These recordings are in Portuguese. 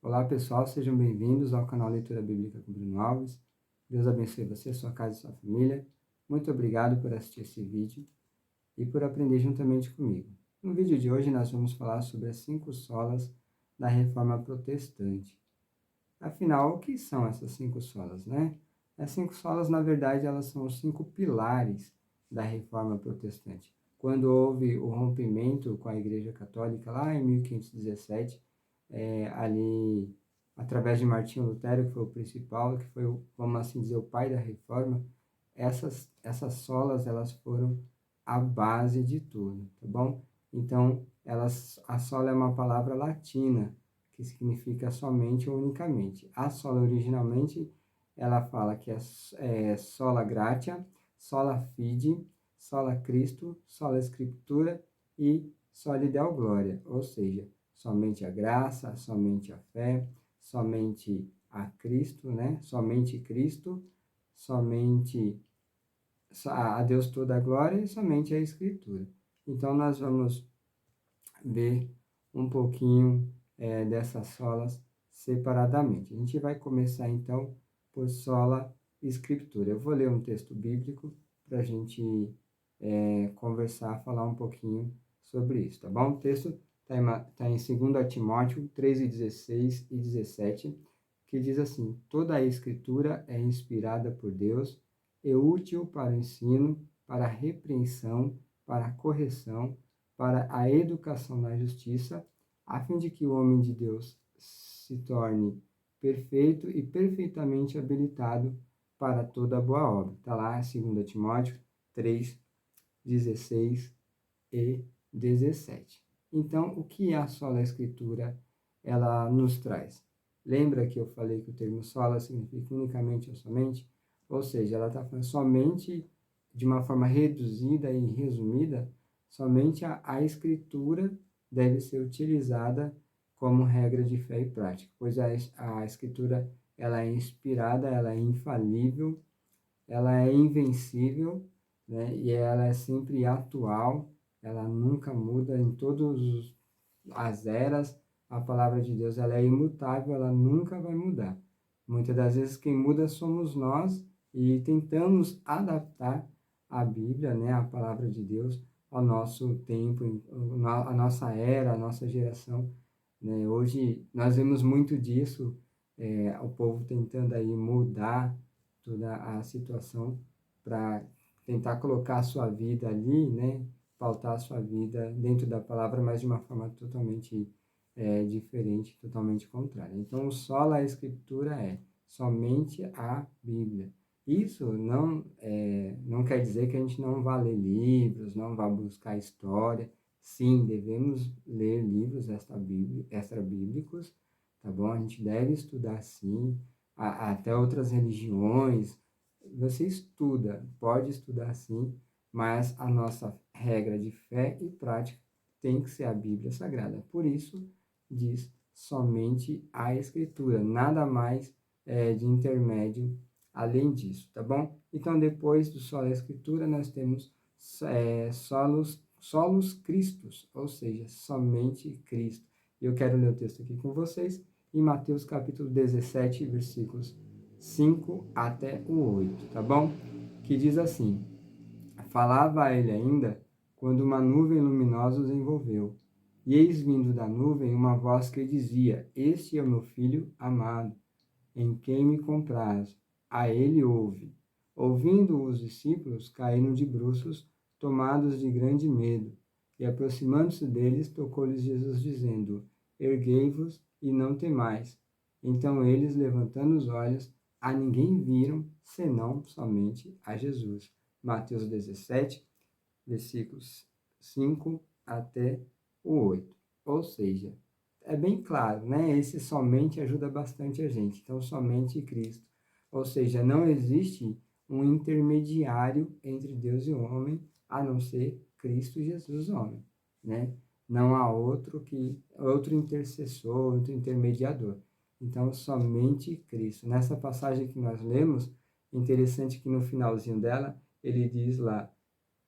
Olá pessoal, sejam bem-vindos ao canal Leitura Bíblica com Bruno Alves. Deus abençoe você, sua casa e sua família. Muito obrigado por assistir esse vídeo e por aprender juntamente comigo. No vídeo de hoje nós vamos falar sobre as 5 solas da Reforma Protestante. Afinal, o que são essas 5 solas, né? As 5 solas, na verdade, elas são os 5 pilares da Reforma Protestante. Quando houve o rompimento com a Igreja Católica lá em 1517, ali através de Martinho Lutero, que foi o principal, que foi, vamos assim dizer, o pai da Reforma, essas solas, elas foram a base de tudo, tá bom? Então, a sola é uma palavra latina, que significa somente ou unicamente. A sola, originalmente, ela fala que é sola gratia, sola fide, sola Christo, sola Scriptura e soli Deo gloria, ou seja, somente a graça, somente a fé, somente a Cristo, né? Somente Cristo, somente a Deus toda a glória e somente a Escritura. Então, nós vamos ver um pouquinho dessas solas separadamente. A gente vai começar, então, por sola Escritura. Eu vou ler um texto bíblico para a gente conversar, falar um pouquinho sobre isso, tá bom? O texto está em 2 Timóteo 3:16 e 17, que diz assim: toda a Escritura é inspirada por Deus e útil para o ensino, para a repreensão, para a correção, para a educação na justiça, a fim de que o homem de Deus se torne perfeito e perfeitamente habilitado para toda boa obra. Está lá 2 Timóteo 3, 16 e 17. Então, o que a sola Escritura ela nos traz? Lembra que eu falei que o termo sola significa unicamente ou somente? Ou seja, ela está falando somente de uma forma reduzida e resumida, somente a Escritura deve ser utilizada como regra de fé e prática, pois a Escritura ela é inspirada, ela é infalível, ela é invencível, né? E ela é sempre atual, ela nunca muda em todas as eras. A palavra de Deus ela é imutável, ela nunca vai mudar. Muitas das vezes quem muda somos nós e tentamos adaptar a Bíblia, né, a palavra de Deus, ao nosso tempo, à nossa era, à nossa geração, né? Hoje nós vemos muito disso, o povo tentando aí mudar toda a situação para tentar colocar a sua vida ali, né? Pautar a sua vida dentro da palavra, mas de uma forma totalmente diferente, totalmente contrária. Então, sola a Escritura é somente a Bíblia. Isso não quer dizer que a gente não vá ler livros, não vá buscar história. Sim, devemos ler livros extra-bíblicos, tá bom? A gente deve estudar, sim, até outras religiões. Você estuda, pode estudar, sim, mas a nossa regra de fé e prática tem que ser a Bíblia Sagrada. Por isso, diz somente a Escritura, nada mais de intermédio além disso, tá bom? Então, depois do solo Escritura, nós temos solos Cristos, ou seja, somente Cristo. Eu quero ler o texto aqui com vocês, em Mateus capítulo 17, versículos 5 até o 8, tá bom? Que diz assim: falava ele ainda, quando uma nuvem luminosa os envolveu. E eis vindo da nuvem uma voz que dizia: este é o meu filho amado, em quem me compraz. A ele ouve. Ouvindo os discípulos, caíram de bruços, tomados de grande medo. E aproximando-se deles, tocou-lhes Jesus, dizendo: erguei-vos e não temais. Então eles, levantando os olhos, a ninguém viram, senão somente a Jesus. Mateus 17, versículos 5 até o 8. Ou seja, é bem claro, né? Esse somente ajuda bastante a gente. Então, somente Cristo. Ou seja, não existe um intermediário entre Deus e o homem, a não ser Cristo Jesus, homem, né? Não há outro intercessor, outro intermediador. Então, somente Cristo. Nessa passagem que nós lemos, interessante que no finalzinho dela, ele diz lá: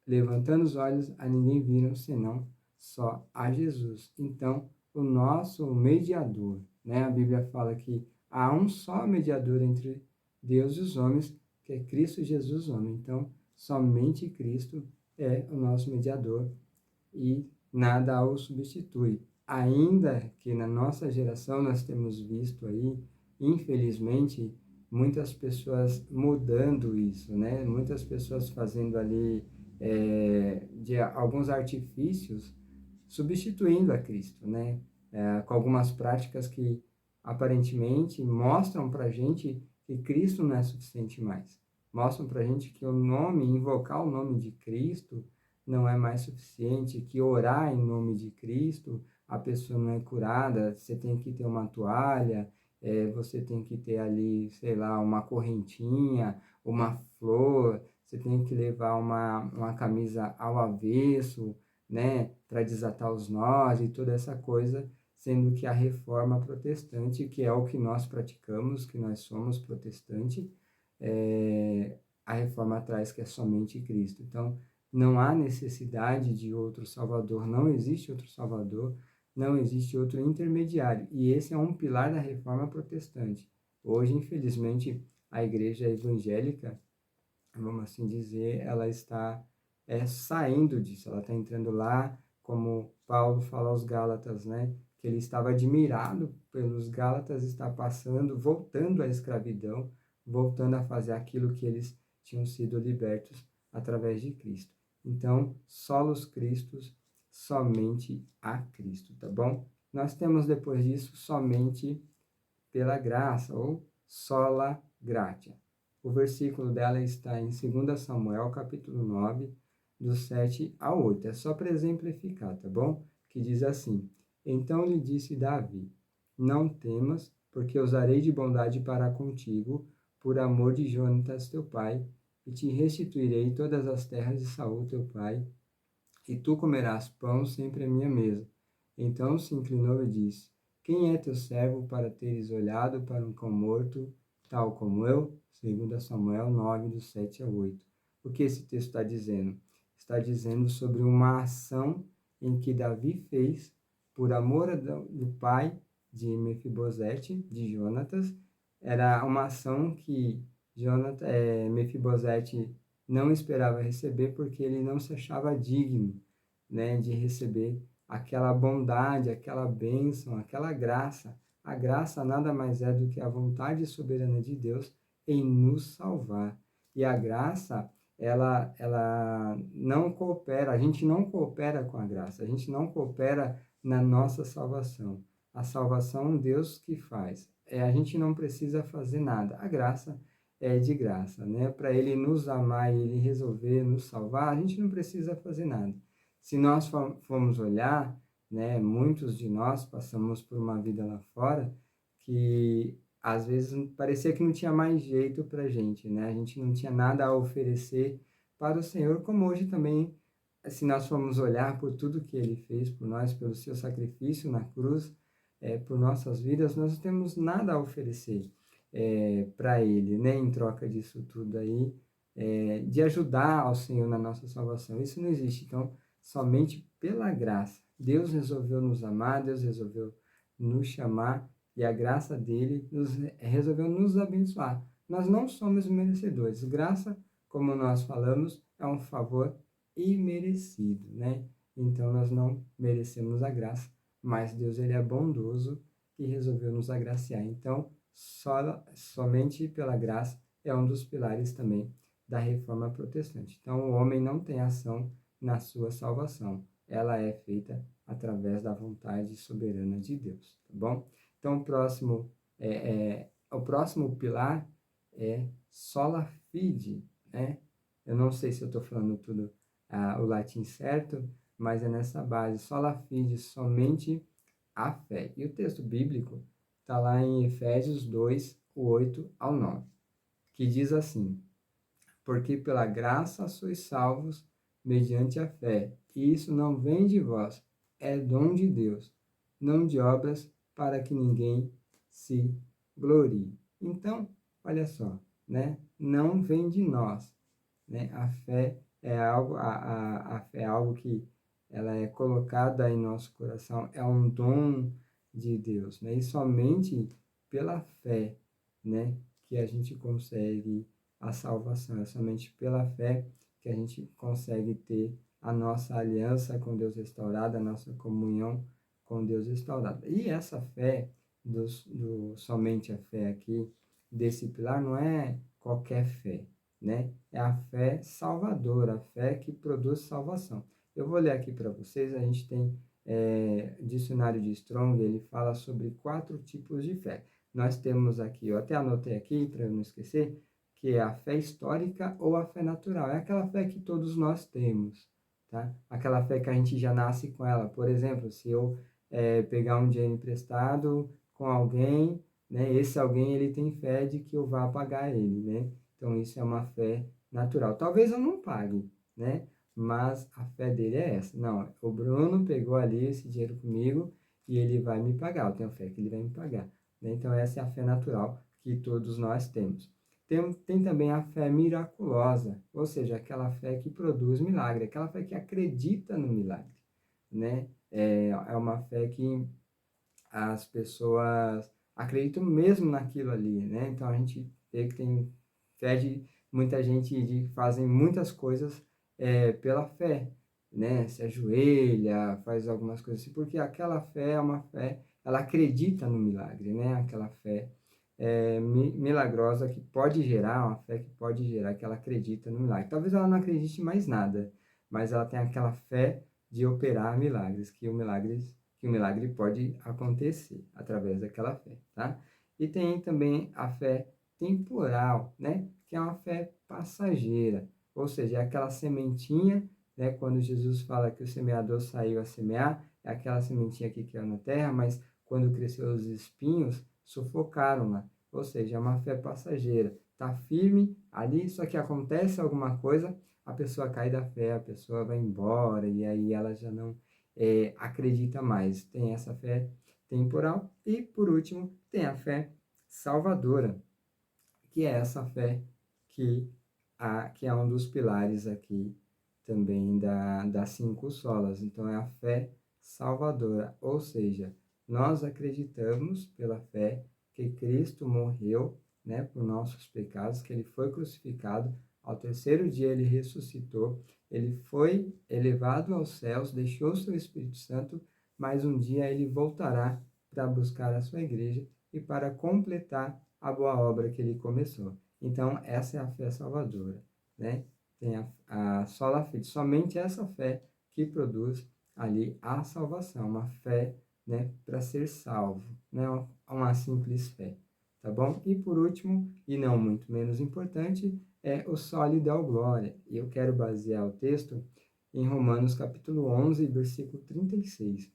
levantando os olhos, a ninguém viram, senão só a Jesus. Então, o nosso mediador, né? A Bíblia fala que há um só mediador entre Deus e os homens, que é Cristo Jesus, homem. Então, somente Cristo é o nosso mediador e nada o substitui. Ainda que na nossa geração nós temos visto aí, infelizmente, muitas pessoas mudando isso, né? Muitas pessoas fazendo ali de alguns artifícios, substituindo a Cristo, né? Com algumas práticas que aparentemente mostram para a gente que Cristo não é suficiente mais. Mostram para a gente que o nome, invocar o nome de Cristo, não é mais suficiente, que orar em nome de Cristo, a pessoa não é curada, você tem que ter uma toalha, você tem que ter ali, sei lá, uma correntinha, uma flor, você tem que levar uma camisa ao avesso, né, para desatar os nós e toda essa coisa, sendo que a reforma protestante, que é o que nós praticamos, que nós somos protestante, a reforma traz que é somente Cristo. Então, não há necessidade de outro Salvador, não existe outro Salvador, não existe outro intermediário. E esse é um pilar da reforma protestante. Hoje, infelizmente, a igreja evangélica, vamos assim dizer, ela está saindo disso, ela está entrando lá, como Paulo fala aos Gálatas, né? Que ele estava admirado pelos Gálatas estar passando, voltando à escravidão, voltando a fazer aquilo que eles tinham sido libertos através de Cristo. Então, solos Cristos, somente a Cristo, tá bom? Nós temos depois disso somente pela graça, ou sola gratia. O versículo dela está em 2 Samuel, capítulo 9, do 7 ao 8. É só para exemplificar, tá bom? Que diz assim: Então lhe disse Davi: Não temas, porque usarei de bondade para contigo, por amor de Jonatas teu pai, e te restituirei todas as terras de Saul teu pai, e tu comerás pão sempre à minha mesa. Então se inclinou e disse: Quem é teu servo para teres olhado para um cão morto, tal como eu? 2 Samuel 9, do 7 ao 8. O que esse texto está dizendo? Está dizendo sobre uma ação em que Davi fez por amor do pai de Mefibosete, de Jonatas. Era uma ação que Mefibosete não esperava receber porque ele não se achava digno, né, de receber aquela bondade, aquela bênção, aquela graça. A graça nada mais é do que a vontade soberana de Deus em nos salvar. E a graça, ela não coopera, a gente não coopera com a graça, a gente não coopera na nossa salvação. A salvação é um Deus que faz. A gente não precisa fazer nada. A graça é de graça, né? Para Ele nos amar e Ele resolver nos salvar, a gente não precisa fazer nada. Se nós formos olhar, né, muitos de nós passamos por uma vida lá fora que às vezes parecia que não tinha mais jeito para a gente, né? A gente não tinha nada a oferecer para o Senhor, como hoje também, se nós formos olhar por tudo que Ele fez por nós, pelo seu sacrifício na cruz, por nossas vidas, nós não temos nada a oferecer para Ele, né? Em troca disso tudo aí, de ajudar ao Senhor na nossa salvação. Isso não existe. Então, somente pela graça. Deus resolveu nos amar, Deus resolveu nos chamar e a graça dele resolveu nos abençoar. Nós não somos merecedores. Graça, como nós falamos, é um favor imerecido, né? Então nós não merecemos a graça, mas Deus ele é bondoso e resolveu nos agraciar. Então, somente pela graça é um dos pilares também da reforma protestante. Então, o homem não tem ação na sua salvação. Ela é feita através da vontade soberana de Deus, tá bom? Então, o próximo pilar é sola fide, né? Eu não sei se eu estou falando tudo o latim certo, mas é nessa base, sola fide, somente a fé. E o texto bíblico está lá em Efésios 2, 8 ao 9, que diz assim: Porque pela graça sois salvos mediante a fé, e isso não vem de vós, é dom de Deus, não de obras, para que ninguém se glorie. Então, olha só, né? Não vem de nós, né? A fé é algo, a fé é algo que ela é colocada em nosso coração, é um dom de Deus, né? E somente pela fé, né, que a gente consegue a salvação. É somente pela fé que a gente consegue ter a nossa aliança com Deus restaurada, a nossa comunhão com Deus restaurada. E essa fé, somente a fé aqui, desse pilar, não é qualquer fé, né? É a fé salvadora, a fé que produz salvação. Eu vou ler aqui para vocês, a gente tem dicionário de Strong, ele fala sobre 4 tipos de fé. Nós temos aqui, eu até anotei aqui para eu não esquecer, que é a fé histórica ou a fé natural. É aquela fé que todos nós temos, tá? Aquela fé que a gente já nasce com ela. Por exemplo, se eu pegar um dinheiro emprestado com alguém, né? Esse alguém, ele tem fé de que eu vá pagar ele, né? Então, isso é uma fé natural. Talvez eu não pague, né? Mas a fé dele é essa. Não, o Bruno pegou ali esse dinheiro comigo e ele vai me pagar. Eu tenho fé que ele vai me pagar, né? Então, essa é a fé natural que todos nós temos. Tem também a fé miraculosa, ou seja, aquela fé que produz milagre, aquela fé que acredita no milagre, né? É uma fé que as pessoas acreditam mesmo naquilo ali, né? Então, a gente vê que tem fé de muita gente de fazem muitas coisas pela fé, né? Se ajoelha, faz algumas coisas assim, porque aquela fé é uma fé, ela acredita no milagre, né? Aquela fé milagrosa que pode gerar, uma fé que pode gerar, que ela acredita no milagre. Talvez ela não acredite em mais nada, mas ela tem aquela fé de operar milagres, que o milagre pode acontecer através daquela fé, tá? E tem também a fé temporal, né? Que é uma fé passageira, ou seja, é aquela sementinha, né? Quando Jesus fala que o semeador saiu a semear, é aquela sementinha que caiu na terra, mas quando cresceu os espinhos, sufocaram-na, ou seja, é uma fé passageira. Tá firme ali, só que acontece alguma coisa, a pessoa cai da fé, a pessoa vai embora e aí ela já não acredita mais. Tem essa fé temporal e, por último, tem a fé salvadora, que é essa fé que é um dos pilares aqui também das 5 solas. Então, é a fé salvadora, ou seja, nós acreditamos pela fé que Cristo morreu, né, por nossos pecados, que ele foi crucificado, ao terceiro dia ele ressuscitou, ele foi elevado aos céus, deixou o seu Espírito Santo, mas um dia ele voltará para buscar a sua igreja e para completar a boa obra que ele começou. Então, essa é a fé salvadora, né? Tem a sola fide, somente essa fé que produz ali a salvação, uma fé, né, para ser salvo, né? Uma simples fé, tá bom? E por último, e não muito menos importante, é o soli deo glória. E eu quero basear o texto em Romanos capítulo 11, versículo 36,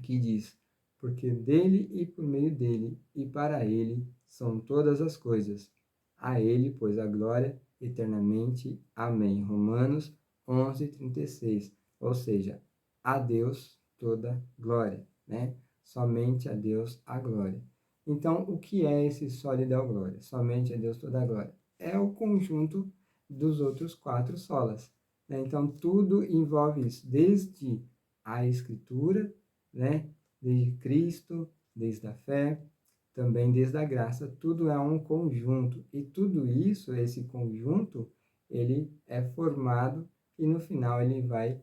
que diz: porque dele e por meio dele e para ele são todas as coisas. A ele, pois, a glória eternamente. Amém. Romanos 11, 36. Ou seja, a Deus toda glória, né? Somente a Deus a glória. Então, o que é esse sólido ao glória? Somente a Deus toda a glória. É o conjunto dos outros 4 solas, né? Então, tudo envolve isso, desde a Escritura, né? Desde Cristo, desde a fé, também desde a graça, tudo é um conjunto. E tudo isso, esse conjunto, ele é formado e no final ele vai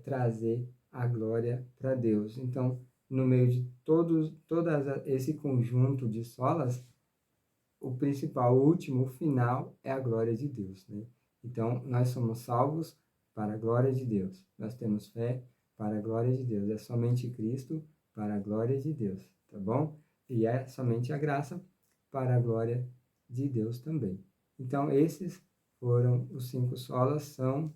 trazer a glória para Deus. Então, no meio de todo esse conjunto de solas, o principal, o último, o final é a glória de Deus, né? Então, nós somos salvos para a glória de Deus. Nós temos fé para a glória de Deus. É somente Cristo para a glória de Deus, tá bom? E é somente a graça para a glória de Deus também. Então, esses foram os 5 solas, são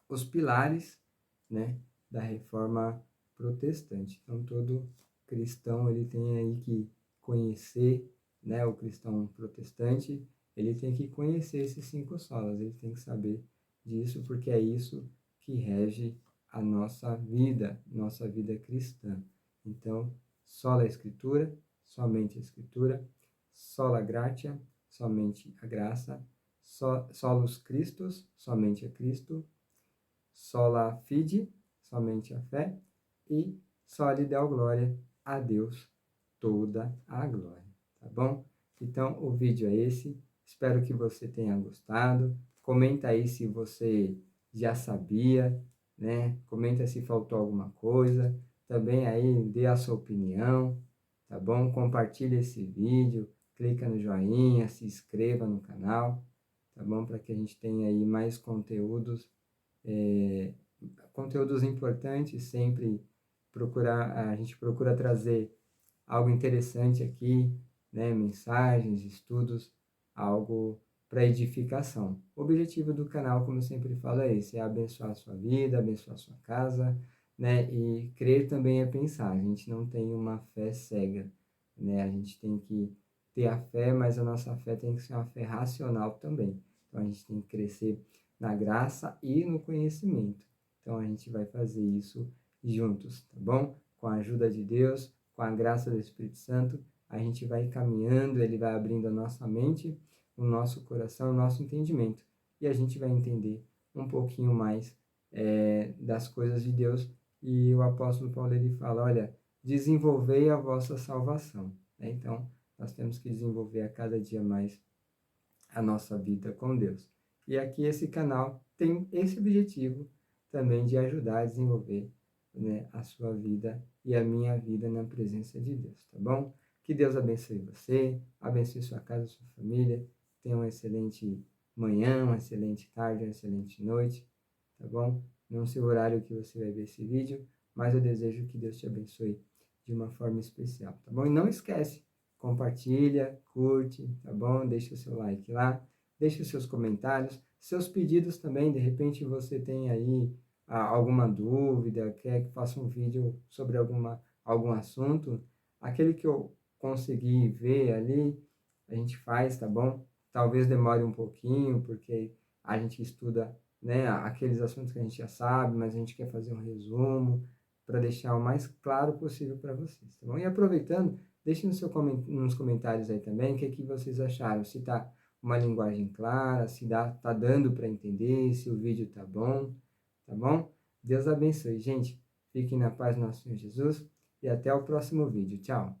os pilares, né, da reforma protestante. Então, todo cristão, ele tem aí que conhecer, né, o cristão protestante, ele tem que conhecer esses 5 solas, ele tem que saber disso, porque é isso que rege a nossa vida cristã. Então, sola Escritura, somente a Escritura, sola gratia, somente a graça, solus Christus, somente a Cristo, sola fide, somente a fé, e soli deo glória, a Deus toda a glória, tá bom? Então, o vídeo é esse. Espero que você tenha gostado. Comenta aí se você já sabia, né? Comenta se faltou alguma coisa. Também aí dê a sua opinião, tá bom? Compartilhe esse vídeo, clica no joinha, se inscreva no canal, tá bom? Para que a gente tenha aí mais conteúdos, conteúdos importantes, sempre a gente procura trazer algo interessante aqui, né? Mensagens, estudos, algo para edificação. O objetivo do canal, como eu sempre falo, é esse: é abençoar a sua vida, abençoar a sua casa, né? E crer também é pensar. A gente não tem uma fé cega, né? A gente tem que ter a fé, mas a nossa fé tem que ser uma fé racional também. Então a gente tem que crescer na graça e no conhecimento. Então a gente vai fazer isso juntos, tá bom? Com a ajuda de Deus, com a graça do Espírito Santo, a gente vai caminhando, ele vai abrindo a nossa mente, o nosso coração, o nosso entendimento. E a gente vai entender um pouquinho mais das coisas de Deus. E o apóstolo Paulo, ele fala, olha, desenvolvei a vossa salvação, né? Então, nós temos que desenvolver a cada dia mais a nossa vida com Deus. E aqui esse canal tem esse objetivo também de ajudar a desenvolver, né, a sua vida e a minha vida na presença de Deus, tá bom? Que Deus abençoe você, abençoe sua casa, sua família, tenha uma excelente manhã, uma excelente tarde, uma excelente noite, tá bom? Não sei o horário que você vai ver esse vídeo, mas eu desejo que Deus te abençoe de uma forma especial, tá bom? E não esquece, compartilha, curte, tá bom? Deixa o seu like lá, deixa os seus comentários, seus pedidos também, de repente você tem aí alguma dúvida, quer que faça um vídeo sobre algum assunto, aquele que eu conseguir ver ali, a gente faz, tá bom? Talvez demore um pouquinho, porque a gente estuda, né, aqueles assuntos que a gente já sabe, mas a gente quer fazer um resumo para deixar o mais claro possível para vocês, tá bom? E aproveitando, deixe nos comentários aí também o que vocês acharam, se tá uma linguagem clara, se tá dando para entender, se o vídeo tá bom, tá bom? Deus abençoe, gente. Fiquem na paz do nosso Senhor Jesus e até o próximo vídeo. Tchau!